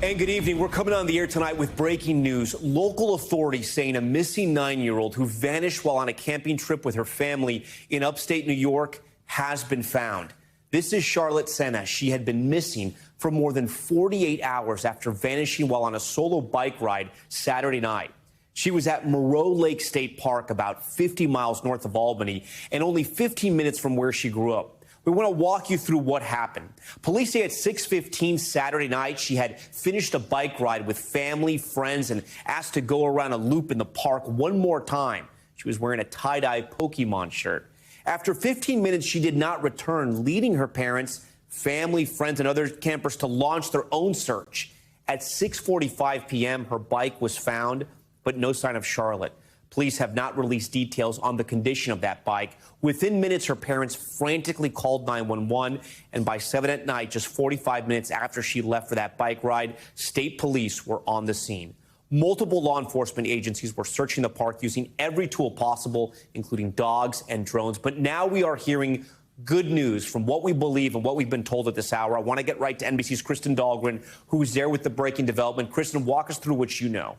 And good evening. We're coming on the air tonight with breaking news. Local authorities saying a missing 9-year-old who vanished while on a camping trip with her family in upstate New York has been found. This is Charlotte Sena. She had been missing for more than 48 hours after vanishing while on a solo bike ride Saturday night. She was at Moreau Lake State Park, about 50 miles north of Albany, and only 15 minutes from where she grew up. We want to walk you through what happened. Police say at 6:15 Saturday night, she had finished a bike ride with family, friends, and asked to go around a loop in the park one more time. She was wearing a tie-dye Pokemon shirt. After 15 minutes, she did not return, leading her parents, family, friends, and other campers to launch their own search. At 6:45 p.m., her bike was found, but no sign of Charlotte. Police have not released details on the condition of that bike. Within minutes, her parents frantically called 911, and by 7 at night, just 45 minutes after she left for that bike ride, state police were on the scene. Multiple law enforcement agencies were searching the park using every tool possible, including dogs and drones. But now we are hearing good news from what we believe and what we've been told at this hour. I want to get right to NBC's Kristen Dahlgren, who is there with the breaking development. Kristen, walk us through what you know.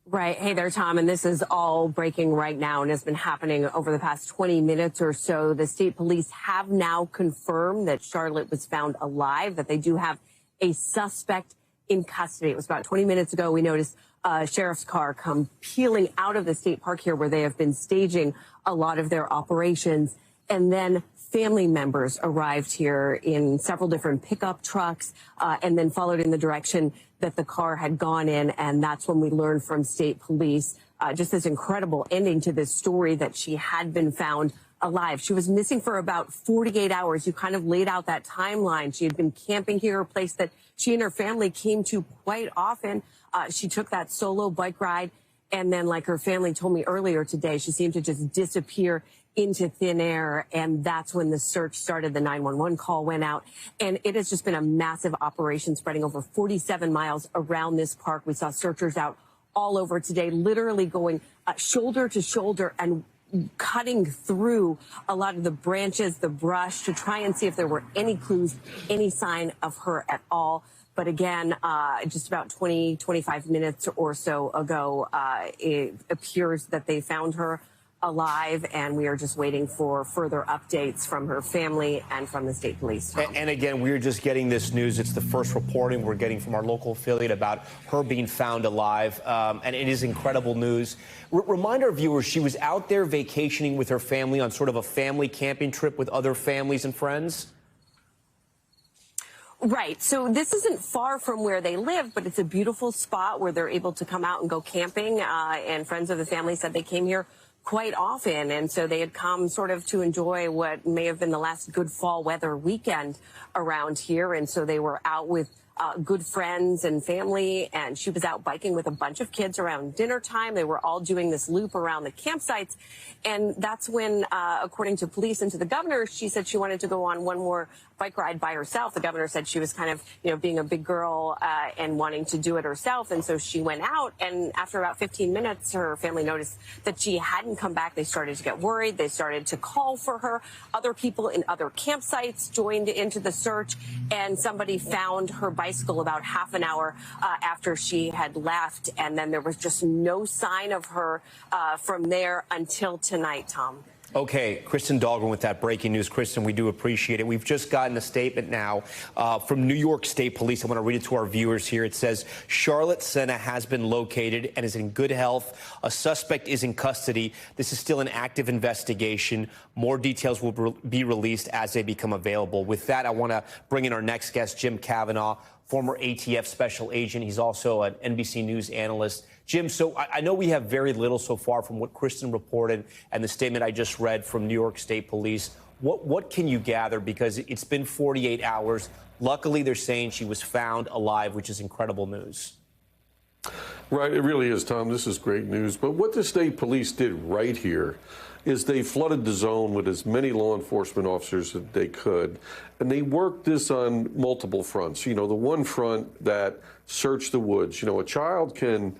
Right. Hey there, Tom. And this is all breaking right now and has been happening over the past 20 minutes or so. The state police have now confirmed that Charlotte was found alive, that they do have a suspect in custody. It was about 20 minutes ago we noticed a sheriff's car come peeling out of the state park here where they have been staging a lot of their operations. And then family members arrived here in several different pickup trucks and then followed in the direction that the car had gone in. And that's when we learned from state police just this incredible ending to this story that she had been found alive. She was missing for about 48 hours. You kind of laid out that timeline. She had been camping here, a place that she and her family came to quite often. She took that solo bike ride. And then, like her family told me earlier today, she seemed to just disappear into thin air. And that's when the search started. The 911 call went out. And it has just been a massive operation spreading over 47 miles around this park. We saw searchers out all over today, literally going shoulder to shoulder and cutting through a lot of the branches, the brush, to try and see if there were any clues, any sign of her at all. But again, just about 25 minutes or so ago, it appears that they found her alive, and we are just waiting for further updates from her family and from the state police. And again, we're just getting this news. It's the first reporting we're getting from our local affiliate about her being found alive, and it is incredible news. Remind our viewers, she was out there vacationing with her family on sort of a family camping trip with other families and friends? Right. So this isn't far from where they live, but it's a beautiful spot where they're able to come out and go camping. And friends of the family said they came here quite often. And so they had come sort of to enjoy what may have been the last good fall weather weekend around here. And so they were out with good friends and family, and she was out biking with a bunch of kids around dinner time. They were all doing this loop around the campsites, and that's when, according to police and to the governor, she said she wanted to go on one more bike ride by herself. The governor said she was kind of, being a big girl and wanting to do it herself, and so she went out, and after about 15 minutes, her family noticed that she hadn't come back. They started to get worried. They started to call for her. Other people in other campsites joined into the search, and somebody found her bicycle about half an hour after she had left, and then there was just no sign of her from there until tonight, Tom. Okay, Kristen Dahlgren with that breaking news. Kristen, we do appreciate it. We've just gotten a statement now from New York State Police. I want to read it to our viewers here. It says, Charlotte Sena has been located and is in good health. A suspect is in custody. This is still an active investigation. More details will be released as they become available. With that, I want to bring in our next guest, Jim Kavanaugh, former ATF special agent. He's also an NBC News analyst. Jim, so I know we have very little so far from what Kristen reported and the statement I just read from New York State Police. What can you gather? Because it's been 48 hours. Luckily, they're saying she was found alive, which is incredible news. Right, it really is, Tom. This is great news. But what the state police did right here is they flooded the zone with as many law enforcement officers as they could, and they worked this on multiple fronts. The one front that searched the woods. A child can,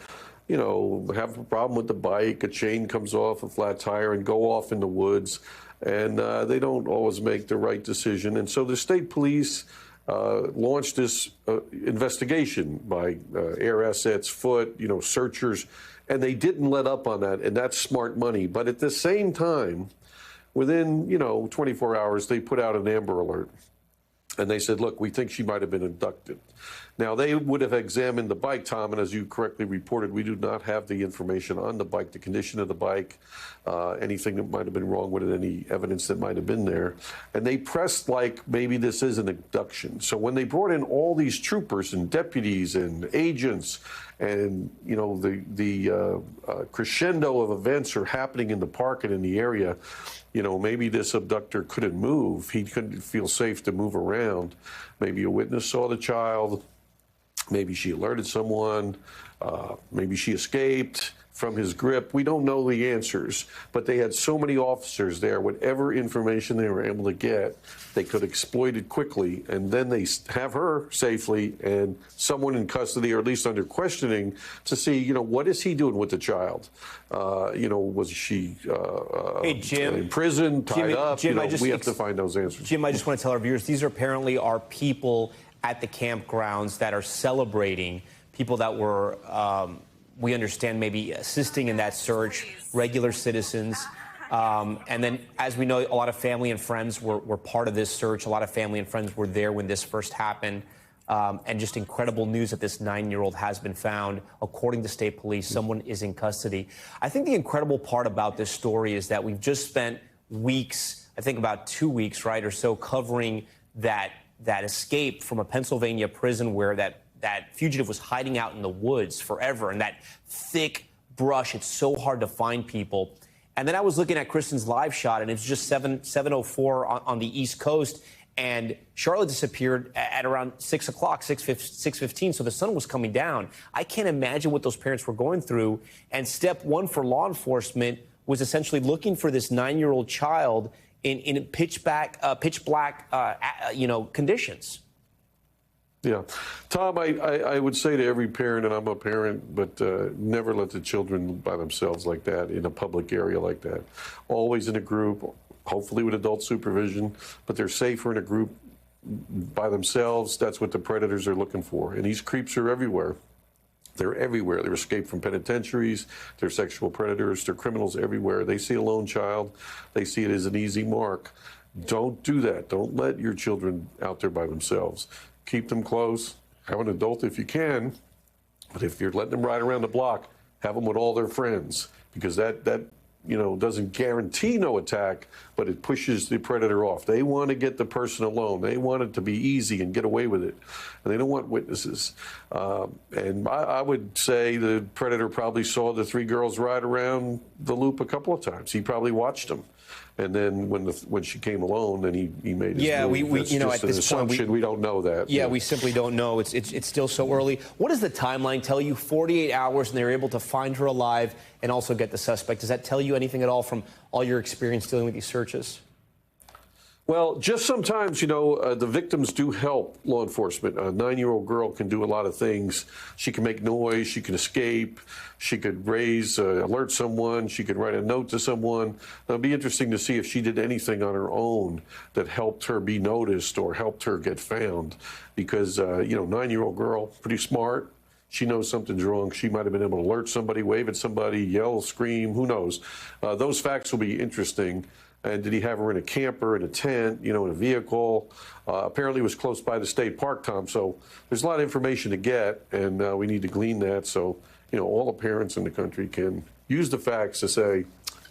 have a problem with the bike, a chain comes off, a flat tire, and go off in the woods, and they don't always make the right decision. And so the state police launched this investigation by air assets, foot, searchers, and they didn't let up on that, and that's smart money. But at the same time, within 24 hours, they put out an Amber Alert. And they said, look, we think she might have been abducted. Now, they would have examined the bike, Tom, and as you correctly reported, we do not have the information on the bike, the condition of the bike, anything that might have been wrong with it, any evidence that might have been there. And they pressed like maybe this is an abduction. So when they brought in all these troopers and deputies and agents, and the crescendo of events are happening in the park and in the area, maybe this abductor couldn't move. He couldn't feel safe to move around. Maybe a witness saw the child. Maybe she alerted someone. Maybe she escaped from his grip. We don't know the answers, but they had so many officers there. Whatever information they were able to get, they could exploit it quickly, and then they have her safely and someone in custody, or at least under questioning, to see, what is he doing with the child? Was she in prison, tied up? Jim, we have to find those answers. Jim, I just want to tell our viewers, these are apparently our people at the campgrounds that are celebrating, people that were we understand maybe assisting in that search, regular citizens. And then, as we know, a lot of family and friends were part of this search. A lot of family and friends were there when this first happened. And just incredible news that this 9-year-old has been found. According to state police, someone is in custody. I think the incredible part about this story is that we've just spent weeks, I think about 2 weeks, right, or so, covering that escape from a Pennsylvania prison where that fugitive was hiding out in the woods forever, and that thick brush. It's so hard to find people. And then I was looking at Kristen's live shot, and it's just 7:04 on the East Coast, and Charlotte disappeared at around 6 o'clock, 6:15, so the sun was coming down. I can't imagine what those parents were going through. And step one for law enforcement was essentially looking for this 9-year-old child in pitch black conditions. Yeah. Tom, I would say to every parent, and I'm a parent, but never let the children by themselves like that in a public area like that. Always in a group, hopefully with adult supervision, but they're safer in a group by themselves. That's what the predators are looking for. And these creeps are everywhere. They're everywhere. They're escaped from penitentiaries. They're sexual predators. They're criminals everywhere. They see a lone child. They see it as an easy mark. Don't do that. Don't let your children out there by themselves. Keep them close. Have an adult if you can. But if you're letting them ride around the block, have them with all their friends, because that doesn't guarantee no attack, but it pushes the predator off. They want to get the person alone. They want it to be easy and get away with it. And they don't want witnesses. And I would say the predator probably saw the 3 girls ride around the loop a couple of times. He probably watched them. And then when she came alone, then he made his move. we That's just at this point we don't know that. Yeah, we simply don't know. It's still so early. What does the timeline tell you? 48 hours, and they're able to find her alive and also get the suspect. Does that tell you anything at all from all your experience dealing with these searches? Well, just sometimes, the victims do help law enforcement. A 9-year-old girl can do a lot of things. She can make noise. She can escape. She could alert someone. She could write a note to someone. It'll be interesting to see if she did anything on her own that helped her be noticed or helped her get found. Because, 9-year-old girl, pretty smart. She knows something's wrong. She might have been able to alert somebody, wave at somebody, yell, scream, who knows. Those facts will be interesting. And did he have her in a camper, in a tent, in a vehicle? Apparently it was close by the state park, Tom. So there's a lot of information to get, and we need to glean that so, all the parents in the country can use the facts to say,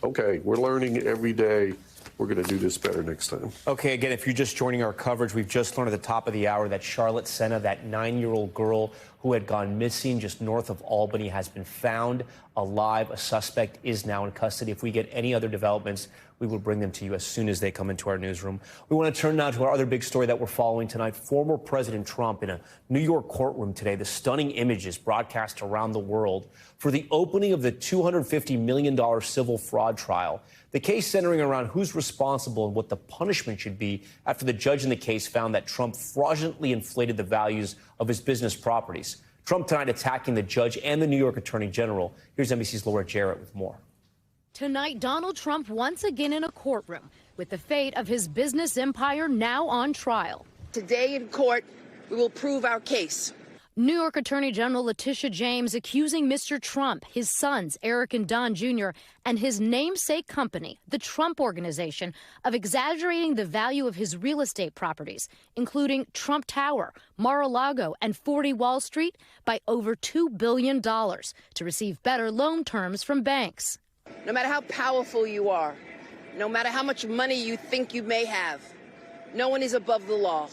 okay, we're learning every day. We're going to do this better next time. Okay, again, if you're just joining our coverage, we've just learned at the top of the hour that Charlotte Sena, that 9-year-old girl who had gone missing just north of Albany, has been found alive. A suspect is now in custody. If we get any other developments, we will bring them to you as soon as they come into our newsroom. We want to turn now to our other big story that we're following tonight. Former President Trump in a New York courtroom today. The stunning images broadcast around the world for the opening of the $250 million civil fraud trial. The case centering around who's responsible and what the punishment should be after the judge in the case found that Trump fraudulently inflated the values of his business properties. Trump tonight attacking the judge and the New York Attorney General. Here's NBC's Laura Jarrett with more. Tonight, Donald Trump once again in a courtroom with the fate of his business empire now on trial. Today in court, we will prove our case. New York Attorney General Letitia James accusing Mr. Trump, his sons, Eric and Don Jr., and his namesake company, the Trump Organization, of exaggerating the value of his real estate properties, including Trump Tower, Mar-a-Lago, and 40 Wall Street, by over $2 billion to receive better loan terms from banks. No matter how powerful you are, no matter how much money you think you may have, no one is above the law.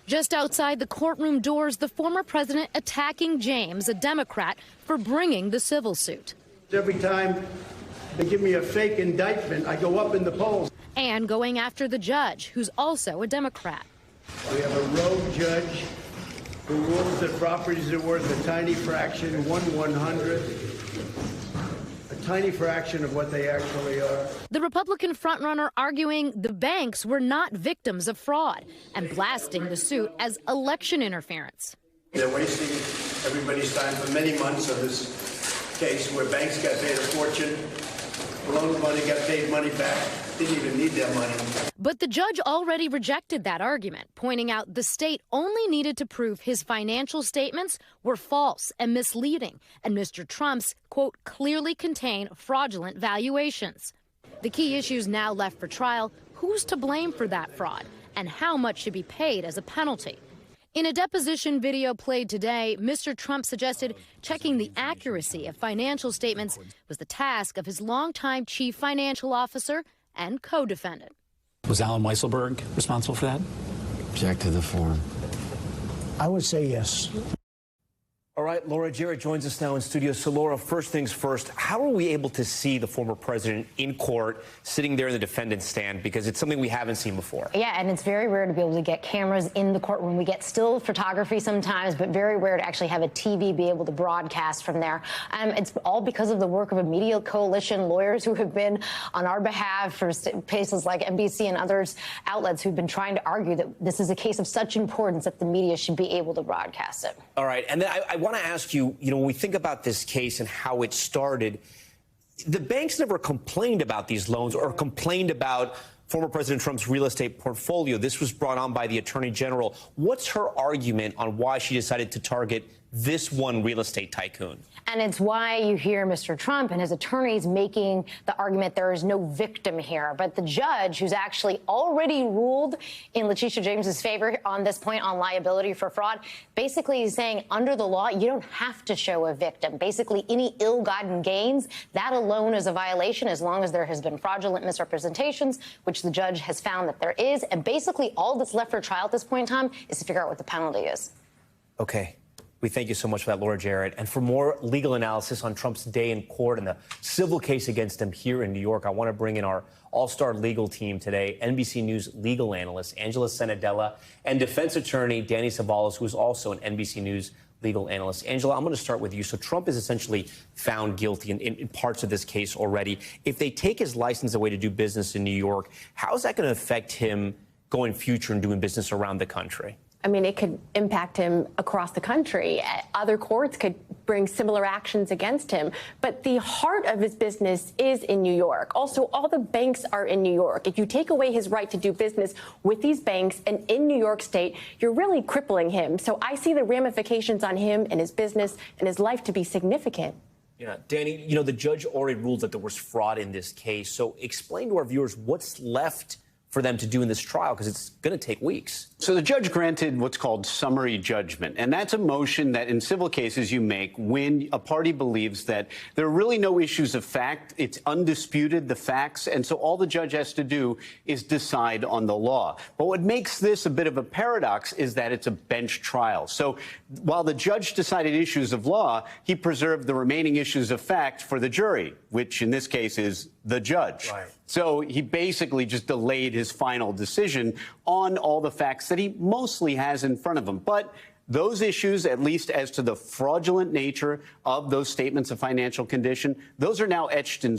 Just outside the courtroom doors, the former president attacking James, a Democrat, for bringing the civil suit. Every time they give me a fake indictment, I go up in the polls. And going after the judge, who's also a Democrat. We have a rogue judge who rules that properties are worth a tiny fraction, 1/100th, a tiny fraction of what they actually are. The Republican frontrunner arguing the banks were not victims of fraud and blasting the suit as election interference. They're wasting everybody's time for many months on this case where banks got paid a fortune, loaned money, got paid money back, didn't even need their money. But the judge already rejected that argument, pointing out the state only needed to prove his financial statements were false and misleading, and Mr. Trump's, quote, clearly contain fraudulent valuations. The key issues now left for trial: who's to blame for that fraud and how much should be paid as a penalty. In a deposition video played today, Mr. Trump suggested checking the accuracy of financial statements was the task of his longtime chief financial officer and co-defendant. Was Alan Weisselberg responsible for that? Object to the form. I would say yes. All right, Laura Jarrett joins us now in studio. So, Laura, first things first, how are we able to see the former president in court sitting there in the defendant's stand? Because it's something we haven't seen before. Yeah, and it's very rare to be able to get cameras in the courtroom. We get still photography sometimes, but very rare to actually have a TV be able to broadcast from there. It's all because of the work of a media coalition, lawyers who have been on our behalf for places like NBC and others outlets who've been trying to argue that this is a case of such importance that the media should be able to broadcast it. All right, and then I want to ask you, when we think about this case and how it started, the banks never complained about these loans or complained about former President Trump's real estate portfolio. This was brought on by the Attorney General. What's her argument on why she decided to target this one real estate tycoon? And it's why you hear Mr. Trump and his attorneys making the argument there is no victim here. But the judge, who's actually already ruled in Letitia James's favor on this point on liability for fraud, basically is saying under the law, you don't have to show a victim. Basically, any ill-gotten gains, that alone is a violation as long as there has been fraudulent misrepresentations, which the judge has found that there is. And basically, all that's left for trial at this point in time is to figure out what the penalty is. Okay. We thank you so much for that, Laura Jarrett. And for more legal analysis on Trump's day in court and the civil case against him here in New York, I want to bring in our all-star legal team today, NBC News legal analyst Angela Senadella and defense attorney Danny Savalas, who is also an NBC News legal analyst. Angela, I'm going to start with you. So Trump is essentially found guilty in parts of this case already. If they take his license away to do business in New York, how is that going to affect him going future and doing business around the country? I mean, it could impact him across the country. Other courts could bring similar actions against him. But the heart of his business is in New York. Also, all the banks are in New York. If you take away his right to do business with these banks and in New York State, you're really crippling him. So I see the ramifications on him and his business and his life to be significant. Yeah, Danny, the judge already ruled that there was fraud in this case. So explain to our viewers what's left for them to do in this trial, because it's going to take weeks. So the judge granted what's called summary judgment, and that's a motion that in civil cases you make when a party believes that there are really no issues of fact, it's undisputed, the facts, and so all the judge has to do is decide on the law. But what makes this a bit of a paradox is that it's a bench trial. So while the judge decided issues of law, he preserved the remaining issues of fact for the jury, which in this case is the judge. Right. So he basically just delayed his final decision on all the facts that he mostly has in front of him. But those issues, at least as to the fraudulent nature of those statements of financial condition, those are now etched in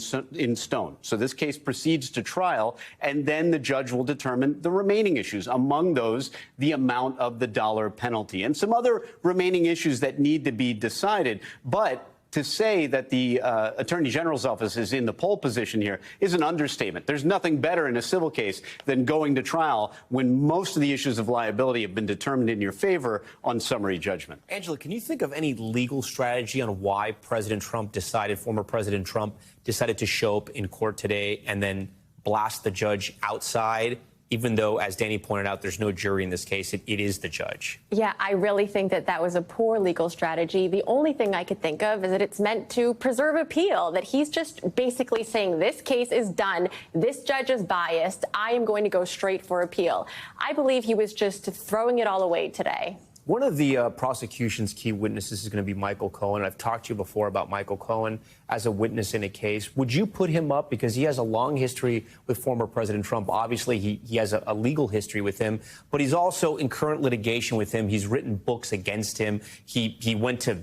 stone. So this case proceeds to trial, and then the judge will determine the remaining issues, among those the amount of the dollar penalty and some other remaining issues that need to be decided. But to say that the Attorney General's office is in the pole position here is an understatement. There's nothing better in a civil case than going to trial when most of the issues of liability have been determined in your favor on summary judgment. Angela, can you think of any legal strategy on why former President Trump decided to show up in court today and then blast the judge outside, even though, as Danny pointed out, there's no jury in this case, it is the judge? Yeah, I really think that was a poor legal strategy. The only thing I could think of is that it's meant to preserve appeal, that he's just basically saying this case is done, this judge is biased, I am going to go straight for appeal. I believe he was just throwing it all away today. One of the prosecution's key witnesses is going to be Michael Cohen. I've talked to you before about Michael Cohen as a witness in a case. Would you put him up? Because he has a long history with former President Trump. Obviously, he has a legal history with him, but he's also in current litigation with him. He's written books against him. He went to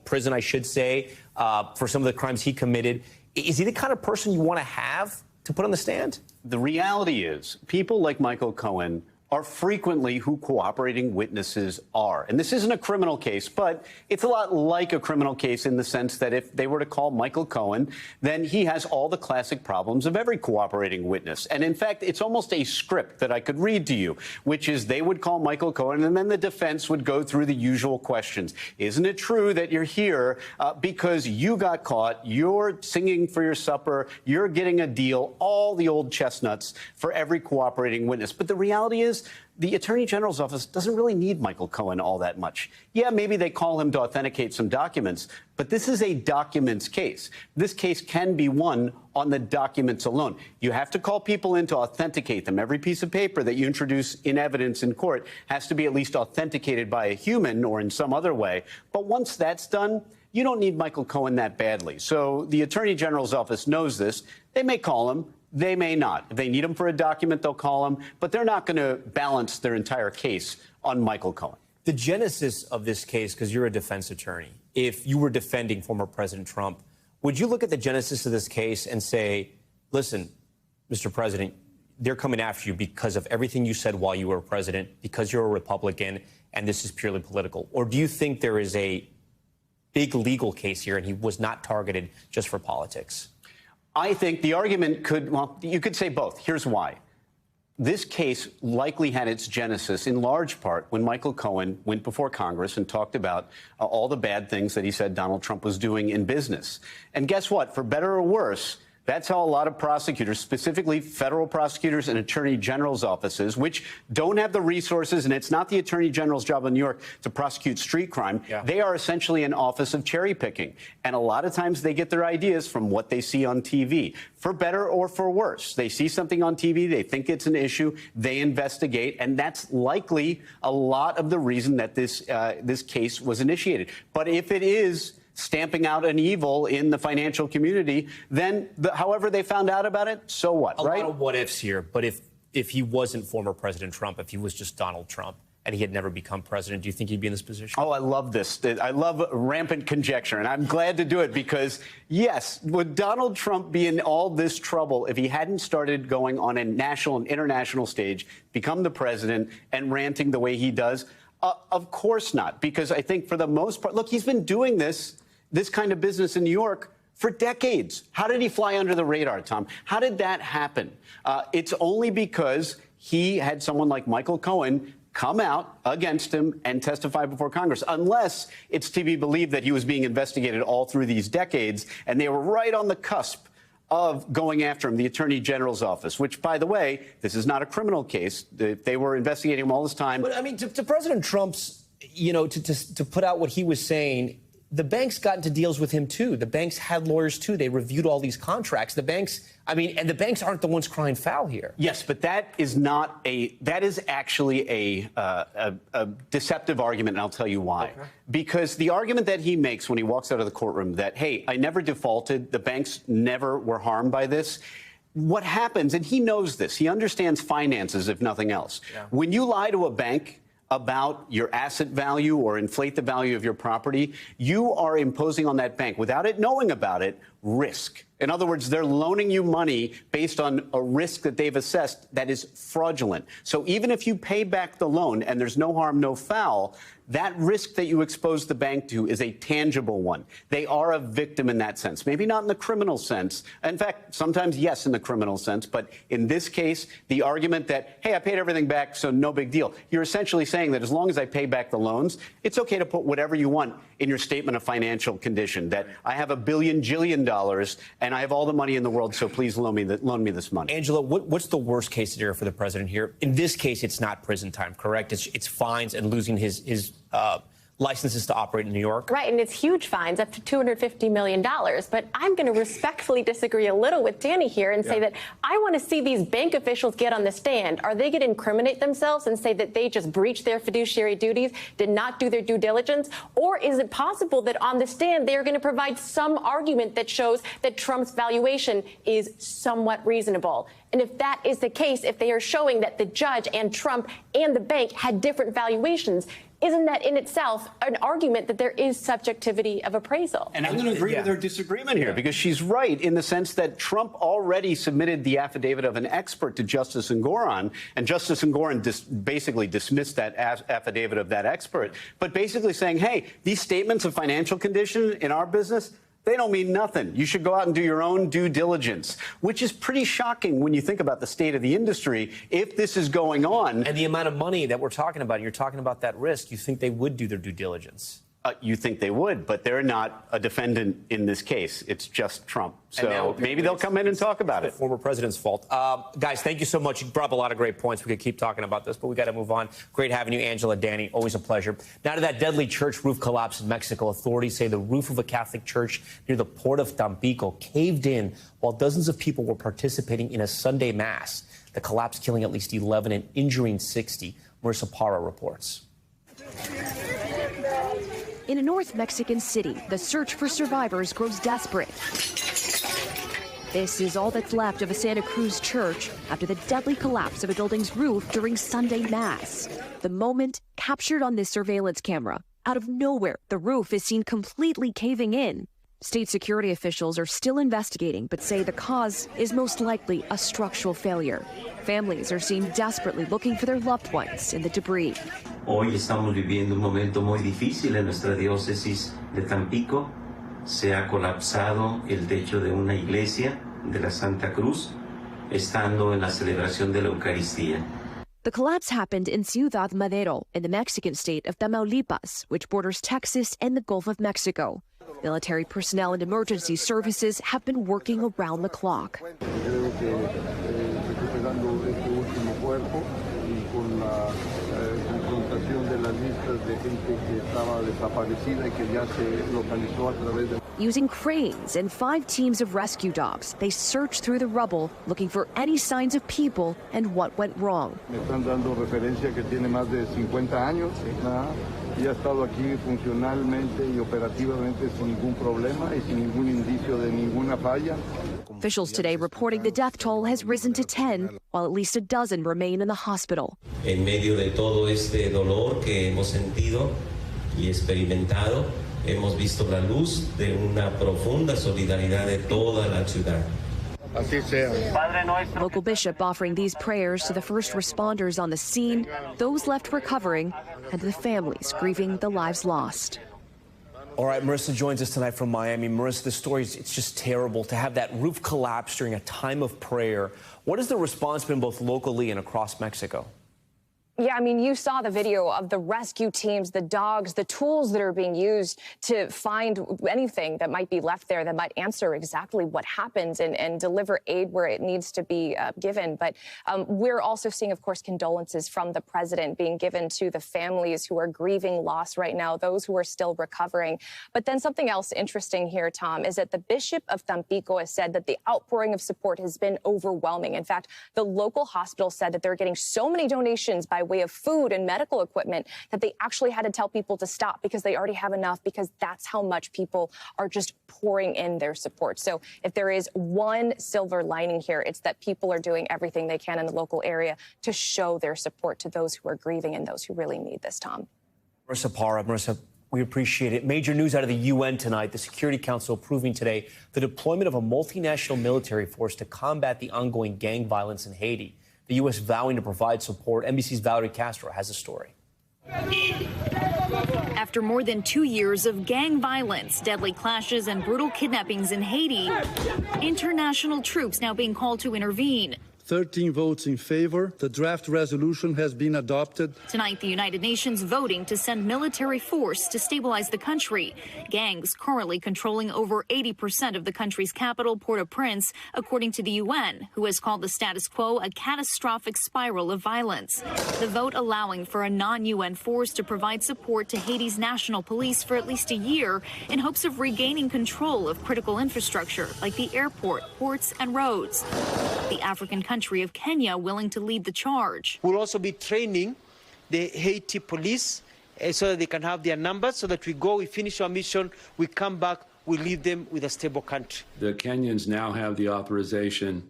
prison, I should say, for some of the crimes he committed. Is he the kind of person you want to have to put on the stand? The reality is people like Michael Cohen are frequently who cooperating witnesses are. And this isn't a criminal case, but it's a lot like a criminal case in the sense that if they were to call Michael Cohen, then he has all the classic problems of every cooperating witness. And in fact, it's almost a script that I could read to you, which is they would call Michael Cohen and then the defense would go through the usual questions. Isn't it true that you're here because you got caught, you're singing for your supper, you're getting a deal, all the old chestnuts for every cooperating witness. But the reality is, the Attorney General's office doesn't really need Michael Cohen all that much. Yeah, maybe they call him to authenticate some documents, but this is a documents case. This case can be won on the documents alone. You have to call people in to authenticate them. Every piece of paper that you introduce in evidence in court has to be at least authenticated by a human or in some other way. But once that's done, you don't need Michael Cohen that badly. So the Attorney General's office knows this. They may call him. They may not. If they need him for a document, they'll call him. But they're not going to balance their entire case on Michael Cohen. The genesis of this case, because you're a defense attorney, if you were defending former President Trump, would you look at the genesis of this case and say, listen, Mr. President, they're coming after you because of everything you said while you were president, because you're a Republican, and this is purely political? Or do you think there is a big legal case here and he was not targeted just for politics? I think the argument could, well, you could say both. Here's why. This case likely had its genesis in large part when Michael Cohen went before Congress and talked about all the bad things that he said Donald Trump was doing in business. And guess what? For better or worse, that's how a lot of prosecutors, specifically federal prosecutors and attorney general's offices, which don't have the resources, and it's not the attorney general's job in New York to prosecute street crime. Yeah. They are essentially an office of cherry picking. And a lot of times they get their ideas from what they see on TV, for better or for worse. They see something on TV, they think it's an issue, they investigate, and that's likely a lot of the reason that this case was initiated. But if it is stamping out an evil in the financial community, then however they found out about it, so what, right? A lot of what ifs here, but if he wasn't former President Trump, if he was just Donald Trump and he had never become president, do you think he'd be in this position? Oh, I love this. I love rampant conjecture, and I'm glad to do it because, yes, would Donald Trump be in all this trouble if he hadn't started going on a national and international stage, become the president, and ranting the way he does? Of course not, because I think for the most part, look, he's been doing this kind of business in New York for decades. How did he fly under the radar, Tom? How did that happen? It's only because he had someone like Michael Cohen come out against him and testify before Congress, unless it's to be believed that he was being investigated all through these decades, and they were right on the cusp of going after him, the Attorney General's office, which, by the way, this is not a criminal case. They were investigating him all this time. But, I mean, to President Trump's, to put out what he was saying, the banks got into deals with him, too. The banks had lawyers, too. They reviewed all these contracts. The banks, and the banks aren't the ones crying foul here. Yes, but that is actually a deceptive argument, and I'll tell you why. Okay. Because the argument that he makes when he walks out of the courtroom that, hey, I never defaulted, the banks never were harmed by this, what happens, and he knows this, he understands finances, if nothing else. Yeah. When you lie to a bank about your asset value or inflate the value of your property, you are imposing on that bank, without it knowing about it, risk. In other words, they're loaning you money based on a risk that they've assessed that is fraudulent. So even if you pay back the loan and there's no harm, no foul, that risk that you expose the bank to is a tangible one. They are a victim in that sense. Maybe not in the criminal sense. In fact, sometimes, yes, in the criminal sense. But in this case, the argument that, hey, I paid everything back, so no big deal. You're essentially saying that as long as I pay back the loans, it's OK to put whatever you want in your statement of financial condition, that I have $1 billion and I have all the money in the world, so please loan me this money. Angela, what's the worst case scenario for the president here? In this case, it's not prison time, correct? It's fines and losing his licenses to operate in New York. Right, and it's huge fines, up to $250 million. But I'm going to respectfully disagree a little with Danny here and say that I want to see these bank officials get on the stand. Are they going to incriminate themselves and say that they just breached their fiduciary duties, did not do their due diligence? Or is it possible that on the stand they are going to provide some argument that shows that Trump's valuation is somewhat reasonable? And if that is the case, if they are showing that the judge and Trump and the bank had different valuations, isn't that in itself an argument that there is subjectivity of appraisal? And I'm going to agree with her disagreement here, because she's right in the sense that Trump already submitted the affidavit of an expert to Justice Engoron, and Justice Engoron basically dismissed that affidavit of that expert, but basically saying, hey, these statements of financial condition in our business, they don't mean nothing. You should go out and do your own due diligence, which is pretty shocking when you think about the state of the industry if this is going on. And the amount of money that we're talking about, you're talking about that risk, you think they would do their due diligence? You think they would, but they're not a defendant in this case. It's just Trump. So maybe they'll come in and talk about it. Former president's fault. Guys, thank you so much. You brought up a lot of great points. We could keep talking about this, but we got to move on. Great having you, Angela, Danny. Always a pleasure. Now to that deadly church roof collapse in Mexico. Authorities say the roof of a Catholic church near the port of Tampico caved in while dozens of people were participating in a Sunday mass. The collapse killing at least 11 and injuring 60. Marissa Parra reports. In a North Mexican city, the search for survivors grows desperate. This is all that's left of a Santa Cruz church after the deadly collapse of a building's roof during Sunday Mass. The moment captured on this surveillance camera. Out of nowhere, the roof is seen completely caving in. State security officials are still investigating, but say the cause is most likely a structural failure. Families are seen desperately looking for their loved ones in the debris. Hoy estamos viviendo un momento muy difícil en nuestra diócesis de Tampico. Se ha colapsado el techo de una iglesia de la Santa Cruz, estando en la celebración de la Eucaristía. The collapse happened in Ciudad Madero, in the Mexican state of Tamaulipas, which borders Texas and the Gulf of Mexico. Military personnel and emergency services have been working around the clock. Using cranes and 5 teams of rescue dogs, they search through the rubble, looking for any signs of people and what went wrong. Y ha estado aquí funcionalmente y operativamente sin ningún problema y sin ningún indicio de ninguna falla. Officials today reporting the death toll has risen to 10, while at least a dozen remain in the hospital. En medio de todo este dolor que hemos sentido y experimentado, hemos visto la luz de una profunda solidaridad de toda la ciudad. Local bishop offering these prayers to the first responders on the scene, those left recovering, and to the families grieving the lives lost. All right, Marissa joins us tonight from Miami. Marissa, the story, it's just terrible to have that roof collapse during a time of prayer. What has the response been both locally and across Mexico? Yeah, I mean, you saw the video of the rescue teams, the dogs, the tools that are being used to find anything that might be left there that might answer exactly what happens and deliver aid where it needs to be given. But we're also seeing, of course, condolences from the president being given to the families who are grieving loss right now, those who are still recovering. But then something else interesting here, Tom, is that the Bishop of Tampico has said that the outpouring of support has been overwhelming. In fact, the local hospital said that they're getting so many donations by way of food and medical equipment that they actually had to tell people to stop because they already have enough, because that's how much people are just pouring in their support. So if there is one silver lining here, it's that people are doing everything they can in the local area to show their support to those who are grieving and those who really need this, Tom. Marissa Parra, Marissa, We appreciate it. Major news out of the UN tonight. The Security Council approving today the deployment of a multinational military force to combat the ongoing gang violence in Haiti. The U.S. vowing to provide support. NBC's Valerie Castro has a story. After more than 2 years of gang violence, deadly clashes, and brutal kidnappings in Haiti, international troops now being called to intervene. 13 votes in favor. The draft resolution has been adopted. Tonight, the United Nations voting to send military force to stabilize the country. Gangs currently controlling over 80% of the country's capital, Port-au-Prince, according to the UN, who has called the status quo a catastrophic spiral of violence. The vote allowing for a non-UN force to provide support to Haiti's national police for at least a year in hopes of regaining control of critical infrastructure like the airport, ports, and roads. The African country of Kenya willing to lead the charge. We'll also be training the Haiti police so that they can have their numbers, so that we go, we finish our mission, we come back, we leave them with a stable country. The Kenyans now have the authorization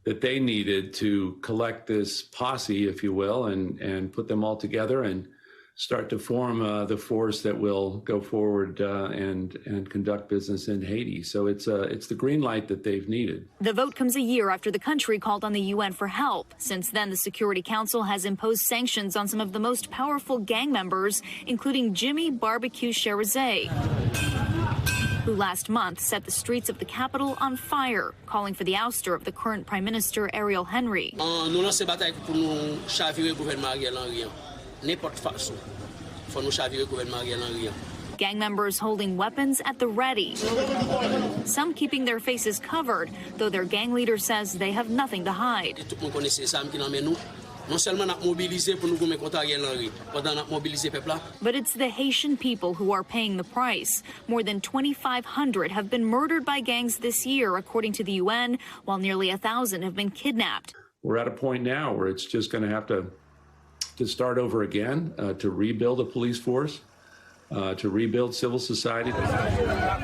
that they needed to collect this posse, if you will, and put them all together and start to form the force that will go forward and conduct business in Haiti. So it's the green light that they've needed. The vote comes a year after the country called on the UN for help. Since then, the Security Council has imposed sanctions on some of the most powerful gang members, including Jimmy Barbecue Cherizé, who last month set the streets of the capital on fire, calling for the ouster of the current Prime Minister Ariel Henry. Gang members holding weapons at the ready, some keeping their faces covered, though their gang leader says they have nothing to hide. But it's the Haitian people who are paying the price. More than 2,500 have been murdered by gangs this year, according to the UN, while nearly 1,000 have been kidnapped. We're at a point now where it's just going to have to start over again, to rebuild a police force, to rebuild civil society.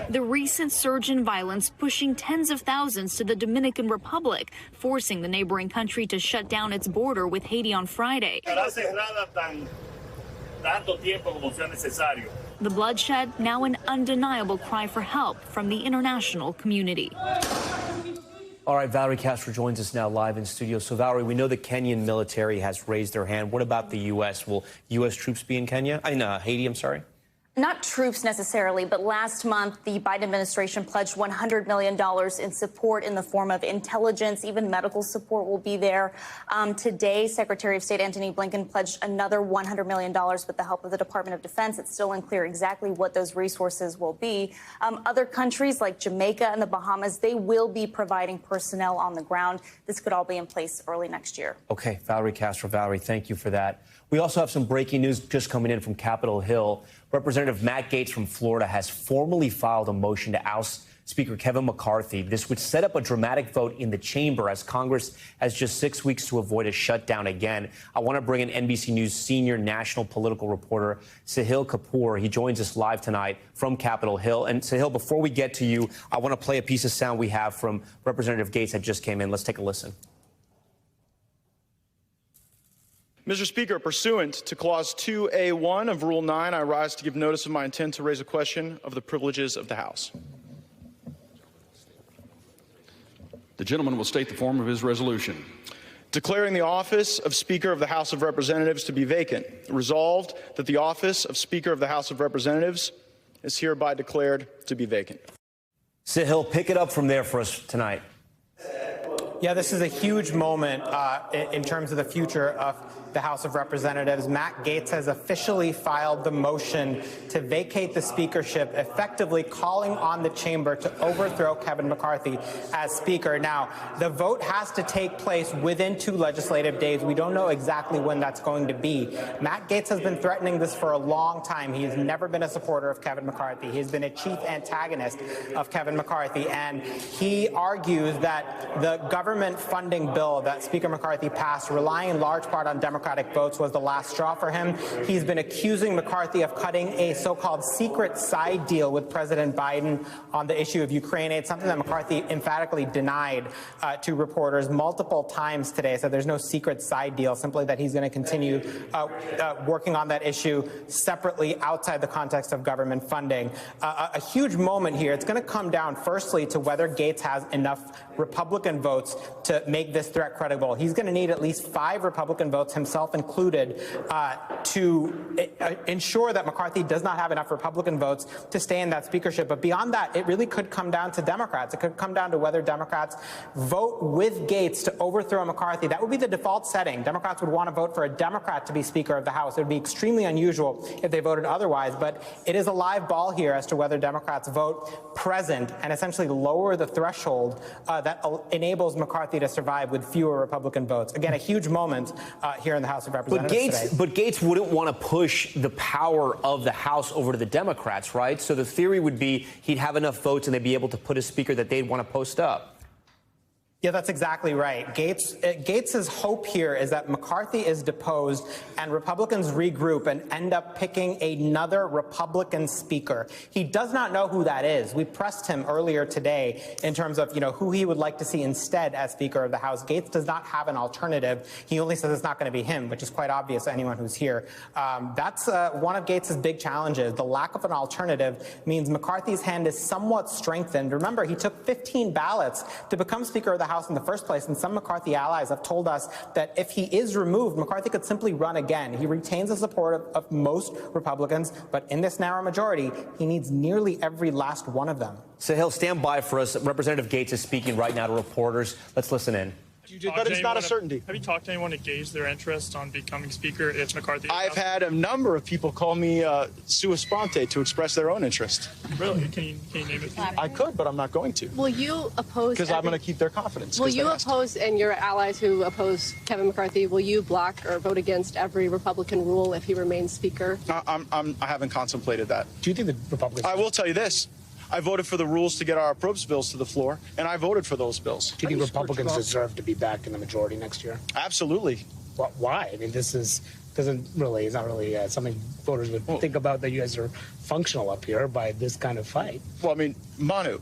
The recent surge in violence pushing tens of thousands to the Dominican Republic, forcing the neighboring country to shut down its border with Haiti on Friday. The bloodshed, now an undeniable cry for help from the international community. All right, Valerie Castro joins us now live in studio. So, Valerie, we know the Kenyan military has raised their hand. What about the U.S.? Will U.S. troops be in Haiti, I'm sorry? Not troops necessarily, but last month, the Biden administration pledged $100 million in support in the form of intelligence. Even medical support will be there. Today, Secretary of State Antony Blinken pledged another $100 million with the help of the Department of Defense. It's still unclear exactly what those resources will be. Other countries like Jamaica and the Bahamas, they will be providing personnel on the ground. This could all be in place early next year. Okay, Valerie Castro. Valerie, thank you for that. We also have some breaking news just coming in from Capitol Hill. Representative Matt Gaetz from Florida has formally filed a motion to oust Speaker Kevin McCarthy. This would set up a dramatic vote in the chamber as Congress has just 6 weeks to avoid a shutdown again. I want to bring in NBC News senior national political reporter Sahil Kapoor. He joins us live tonight from Capitol Hill. And Sahil, before we get to you, I want to play a piece of sound we have from Representative Gaetz that just came in. Let's take a listen. Mr. Speaker, pursuant to Clause 2A1 of Rule 9, I rise to give notice of my intent to raise a question of the privileges of the House. The gentleman will state the form of his resolution. Declaring the office of Speaker of the House of Representatives to be vacant. Resolved that the office of Speaker of the House of Representatives is hereby declared to be vacant. Sahil, pick it up from there for us tonight. Yeah, this is a huge moment in terms of the future of the House of Representatives. Matt Gaetz has officially filed the motion to vacate the speakership, effectively calling on the chamber to overthrow Kevin McCarthy as Speaker. Now, the vote has to take place within 2 legislative days. We don't know exactly when that's going to be. Matt Gaetz has been threatening this for a long time. He has never been a supporter of Kevin McCarthy. He has been a chief antagonist of Kevin McCarthy, and he argues that the government government funding bill that Speaker McCarthy passed, relying in large part on Democratic votes, was the last straw for him. He's been accusing McCarthy of cutting a so-called secret side deal with President Biden on the issue of Ukraine aid, something that McCarthy emphatically denied to reporters multiple times today. So there's no secret side deal, simply that he's going to continue working on that issue separately outside the context of government funding. A huge moment here. It's going to come down firstly to whether Gates has enough Republican votes to make this threat credible. He's going to need at least 5 Republican votes, himself included, to ensure that McCarthy does not have enough Republican votes to stay in that speakership. But beyond that, it really could come down to Democrats. It could come down to whether Democrats vote with Gates to overthrow McCarthy. That would be the default setting. Democrats would want to vote for a Democrat to be Speaker of the House. It would be extremely unusual if they voted otherwise. But it is a live ball here as to whether Democrats vote present and essentially lower the threshold that enables McCarthy to survive with fewer Republican votes. Again, a huge moment here in the House of Representatives But Gates wouldn't want to push the power of the House over to the Democrats, right? So the theory would be he'd have enough votes and they'd be able to put a speaker that they'd want to post up. Yeah, that's exactly right. Gates's hope here is that McCarthy is deposed and Republicans regroup and end up picking another Republican speaker. He does not know who that is. We pressed him earlier today in terms of, who he would like to see instead as Speaker of the House. Gates does not have an alternative. He only says it's not going to be him, which is quite obvious to anyone who's here. That's one of Gates's big challenges. The lack of an alternative means McCarthy's hand is somewhat strengthened. Remember, he took 15 ballots to become Speaker of the House in the first place, and some McCarthy allies have told us that if he is removed, McCarthy could simply run again. He retains the support of most Republicans, but in this narrow majority, he needs nearly every last one of them. Sahil, stand by for us. Representative Gates is speaking right now to reporters. Let's listen in. But it's not a certainty. Have you talked to anyone to gauge their interest on becoming Speaker if McCarthy? I've had a number of people call me sua sponte to express their own interest. Really? Can you name it? I could, but I'm not going to. Will you oppose? Because I'm going to keep their confidence. Will you oppose, and your allies who oppose Kevin McCarthy, will you block or vote against every Republican rule if he remains Speaker? I haven't contemplated that. Do you think the Republicans? I will tell you this. I voted for the rules to get our appropriations bills to the floor, and I voted for those bills. Do you think Republicans deserve to be back in the majority next year? Absolutely. Why? I mean, it's not really something voters would think about, that you guys are functional up here by this kind of fight. Well, I mean, Manu,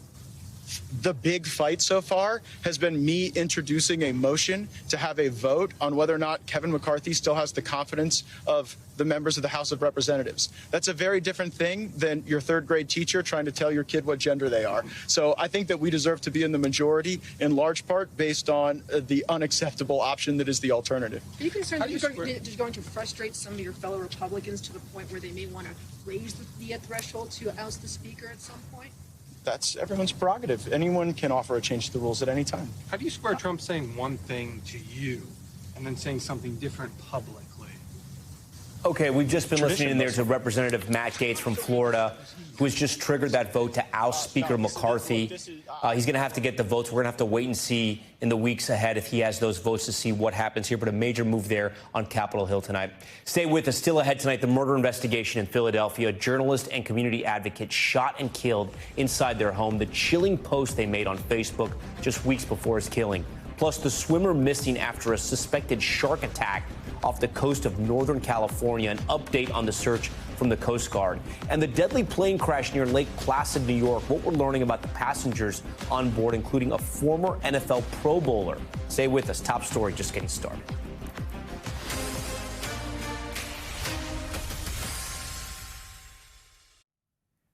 the big fight so far has been me introducing a motion to have a vote on whether or not Kevin McCarthy still has the confidence of the members of the House of Representatives. That's a very different thing than your third grade teacher trying to tell your kid what gender they are. So I think that we deserve to be in the majority in large part based on the unacceptable option that is the alternative. Are you concerned that you're going to frustrate some of your fellow Republicans to the point where they may want to raise the threshold to oust the Speaker at some point? That's everyone's prerogative. Anyone can offer a change to the rules at any time. How do you square Trump saying one thing to you and then saying something different publicly? Okay, we've just been listening in there to Representative Matt Gaetz from Florida, who has just triggered that vote to oust Speaker McCarthy. He's going to have to get the votes. We're going to have to wait and see in the weeks ahead if he has those votes to see what happens here. But a major move there on Capitol Hill tonight. Stay with us. Still ahead tonight, the murder investigation in Philadelphia. A journalist and community advocate shot and killed inside their home. The chilling post they made on Facebook just weeks before his killing. Plus, the swimmer missing after a suspected shark attack off the coast of Northern California. An update on the search from the Coast Guard. And the deadly plane crash near Lake Placid, New York. What we're learning about the passengers on board, including a former NFL Pro Bowler. Stay with us. Top story just getting started.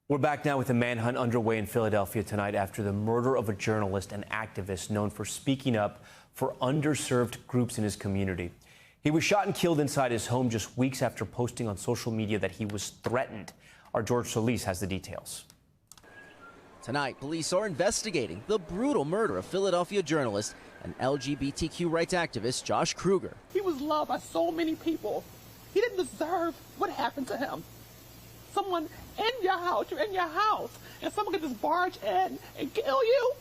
We're back now with a manhunt underway in Philadelphia tonight after the murder of a journalist and activist known for speaking up for underserved groups in his community. He was shot and killed inside his home just weeks after posting on social media that he was threatened. Our George Solis has the details. Tonight, police are investigating the brutal murder of Philadelphia journalist and LGBTQ rights activist Josh Kruger. He was loved by so many people. He didn't deserve what happened to him. Someone in your house, you're in your house, and someone could just barge in and kill you?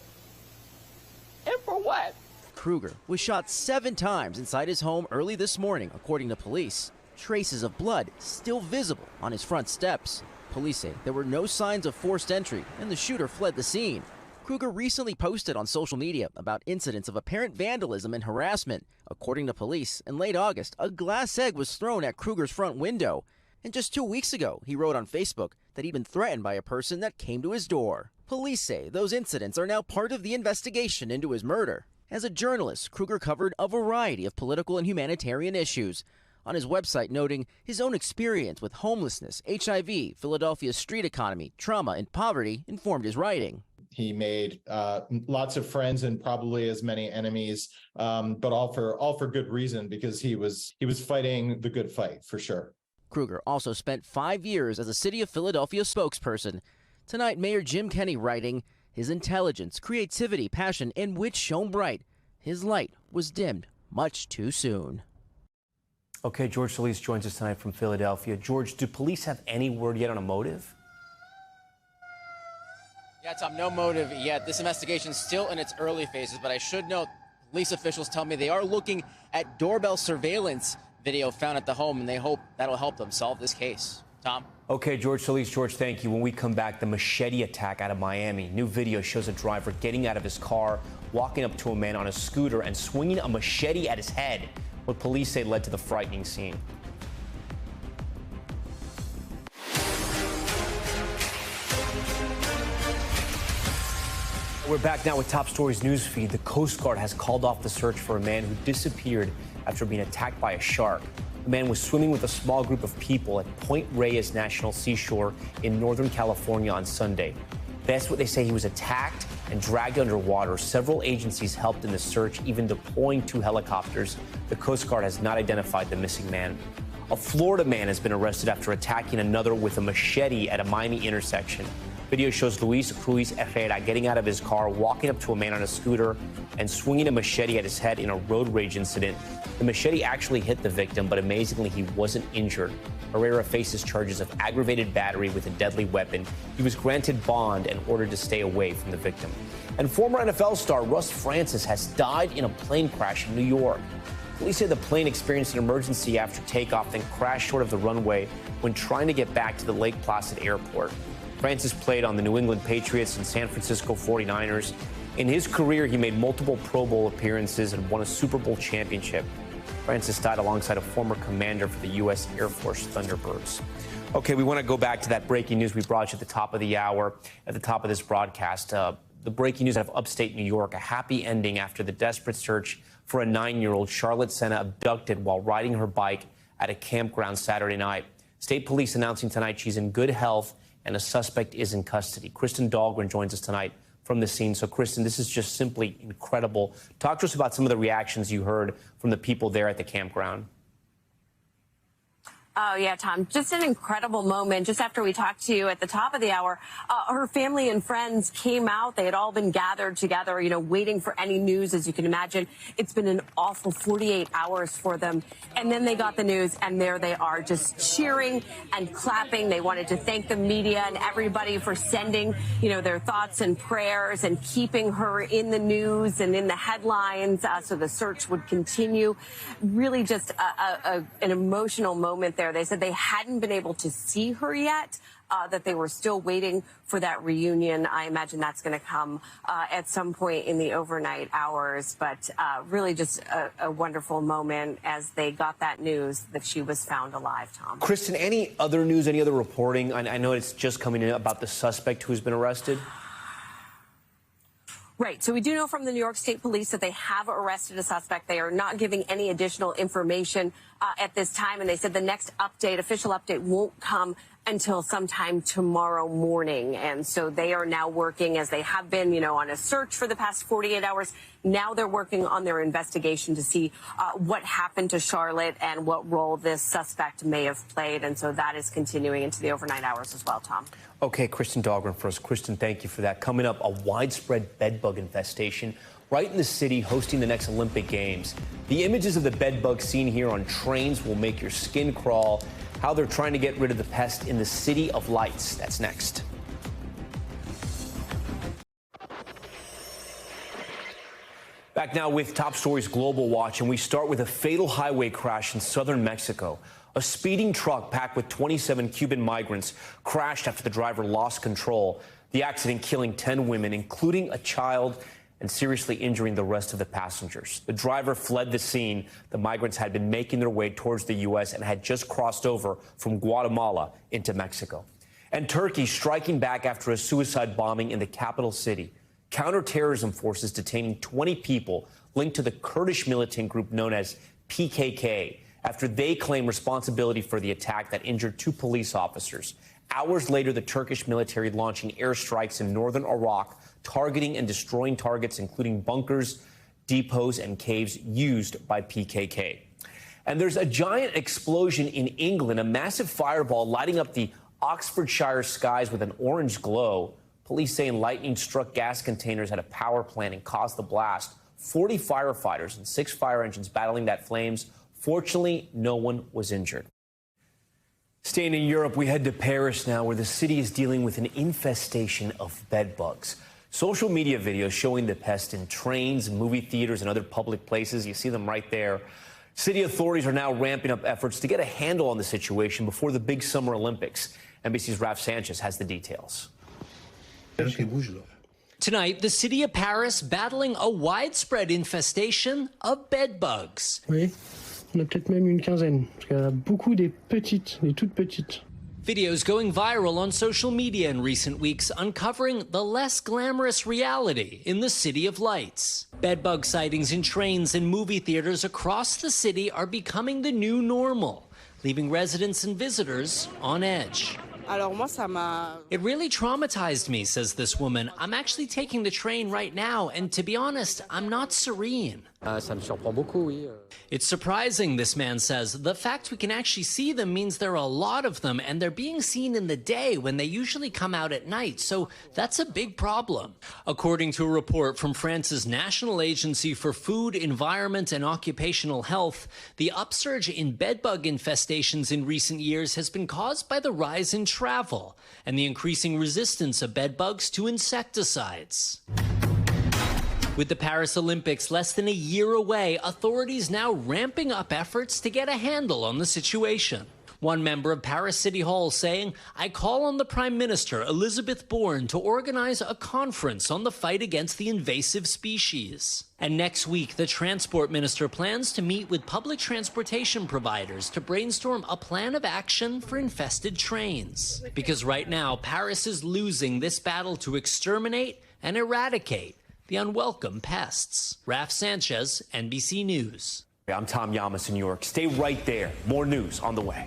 And for what? Kruger was shot 7 times inside his home early this morning, according to police. Traces of blood still visible on his front steps. Police say there were no signs of forced entry, and the shooter fled the scene. Kruger recently posted on social media about incidents of apparent vandalism and harassment. According to police, in late August, a glass egg was thrown at Kruger's front window. And just 2 weeks ago, he wrote on Facebook that he'd been threatened by a person that came to his door. Police say those incidents are now part of the investigation into his murder. As a journalist, Kruger covered a variety of political and humanitarian issues. On his website, noting his own experience with homelessness, HIV, Philadelphia's street economy, trauma, and poverty informed his writing. He made lots of friends and probably as many enemies, but all for good reason, because he was fighting the good fight for sure. Kruger also spent 5 years as a City of Philadelphia spokesperson. Tonight, Mayor Jim Kenney writing, his intelligence, creativity, passion, and wit shone bright. His light was dimmed much too soon. Okay, George Solis joins us tonight from Philadelphia. George, do police have any word yet on a motive? Yeah, Tom, no motive yet. This investigation is still in its early phases, but I should note, police officials tell me they are looking at doorbell surveillance video found at the home, and they hope that'll help them solve this case. Tom? Okay, George Solis. George, thank you. When we come back, the machete attack out of Miami. New video shows a driver getting out of his car, walking up to a man on a scooter and swinging a machete at his head, what police say led to the frightening scene. We're back now with Top Stories news feed. The Coast Guard has called off the search for a man who disappeared after being attacked by a shark. The man was swimming with a small group of people at Point Reyes National Seashore in Northern California on Sunday. That's what they say. He was attacked and dragged underwater. Several agencies helped in the search, even deploying 2 helicopters. The Coast Guard has not identified the missing man. A Florida man has been arrested after attacking another with a machete at a Miami intersection. Video shows Luis Cruz Herrera getting out of his car, walking up to a man on a scooter, and swinging a machete at his head in a road rage incident. The machete actually hit the victim, but amazingly, he wasn't injured. Herrera faces charges of aggravated battery with a deadly weapon. He was granted bond and ordered to stay away from the victim. And former NFL star Russ Francis has died in a plane crash in New York. Police say the plane experienced an emergency after takeoff, then crashed short of the runway when trying to get back to the Lake Placid airport. Francis played on the New England Patriots and San Francisco 49ers. In his career, he made multiple Pro Bowl appearances and won a Super Bowl championship. Francis died alongside a former commander for the U.S. Air Force Thunderbirds. Okay, we want to go back to that breaking news we brought you at the top of the hour, at the top of this broadcast. The breaking news out of upstate New York, a happy ending after the desperate search for a 9-year-old, Charlotte Sena, abducted while riding her bike at a campground Saturday night. State police announcing tonight she's in good health and a suspect is in custody. Kristen Dahlgren joins us tonight from the scene. So, Kristen, this is just simply incredible. Talk to us about some of the reactions you heard from the people there at the campground. Oh, yeah, Tom, just an incredible moment. Just after we talked to you at the top of the hour, her family and friends came out. They had all been gathered together, waiting for any news, as you can imagine. It's been an awful 48 hours for them. And then they got the news, and there they are, just cheering and clapping. They wanted to thank the media and everybody for sending, their thoughts and prayers and keeping her in the news and in the headlines so the search would continue. Really just an emotional moment there. They said they hadn't been able to see her yet, that they were still waiting for that reunion. I imagine that's going to come at some point in the overnight hours. But really just a wonderful moment as they got that news that she was found alive, Tom. Kristen, any other news, any other reporting? I know it's just coming in about the suspect who's been arrested. Right. So we do know from the New York State Police that they have arrested a suspect. They are not giving any additional information at this time. And they said the next update, official update, won't come until sometime tomorrow morning. And so they are now working, as they have been, on a search for the past 48 hours. Now they're working on their investigation to see what happened to Charlotte and what role this suspect may have played. And so that is continuing into the overnight hours as well, Tom. Okay, Kristen Dahlgren first. Kristen, thank you for that. Coming up, a widespread bedbug infestation right in the city hosting the next Olympic Games. The images of the bedbug seen here on trains will make your skin crawl. How they're trying to get rid of the pest in the City of Lights. That's next. Back now with Top Stories Global Watch, and we start with a fatal highway crash in southern Mexico. A speeding truck packed with 27 Cuban migrants crashed after the driver lost control. The accident killing 10 women, including a child, and seriously injuring the rest of the passengers. The driver fled the scene. The migrants had been making their way towards the U.S. and had just crossed over from Guatemala into Mexico. And Turkey striking back after a suicide bombing in the capital city. Counterterrorism forces detaining 20 people linked to the Kurdish militant group known as PKK after they claim responsibility for the attack that injured 2 police officers. Hours later, the Turkish military launching airstrikes in northern Iraq, targeting and destroying targets including bunkers, depots, and caves used by PKK. And there's a giant explosion in England, a massive fireball lighting up the Oxfordshire skies with an orange glow. Police saying lightning struck gas containers at a power plant and caused the blast. 40 firefighters and 6 fire engines battling that flames. Fortunately, no one was injured. Staying in Europe, we head to Paris now, where the city is dealing with an infestation of bed bugs. Social media videos showing the pest in trains, movie theaters, and other public places. You see them right there. City authorities are now ramping up efforts to get a handle on the situation before the big Summer Olympics. NBC's Raf Sanchez has the details. Tonight, the city of Paris battling a widespread infestation of bed bugs. Oui, on a peut-être même une quinzaine, parce qu'il y a beaucoup des petites, des toutes petites. Videos going viral on social media in recent weeks uncovering the less glamorous reality in the City of Lights. Bedbug sightings in trains and movie theaters across the city are becoming the new normal, leaving residents and visitors on edge. It really traumatized me, says this woman. I'm actually taking the train right now, and to be honest, I'm not serene. It's surprising, this man says. The fact we can actually see them means there are a lot of them, and they're being seen in the day when they usually come out at night, so that's a big problem. According to a report from France's National Agency for Food, Environment and Occupational Health, the upsurge in bedbug infestations in recent years has been caused by the rise in travel and the increasing resistance of bedbugs to insecticides. With the Paris Olympics less than a year away, authorities now ramping up efforts to get a handle on the situation. One member of Paris City Hall saying, "I call on the Prime Minister, Elizabeth Borne, to organize a conference on the fight against the invasive species." And next week, the Transport Minister plans to meet with public transportation providers to brainstorm a plan of action for infested trains. Because right now, Paris is losing this battle to exterminate and eradicate the unwelcome pests. Raf Sanchez, NBC News. I'm Tom Llamas in New York. Stay right there. More news on the way.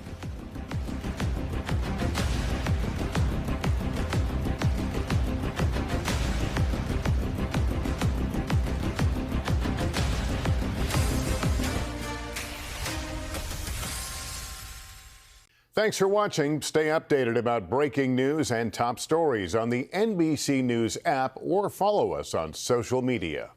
Thanks for watching. Stay updated about breaking news and top stories on the NBC News app or follow us on social media.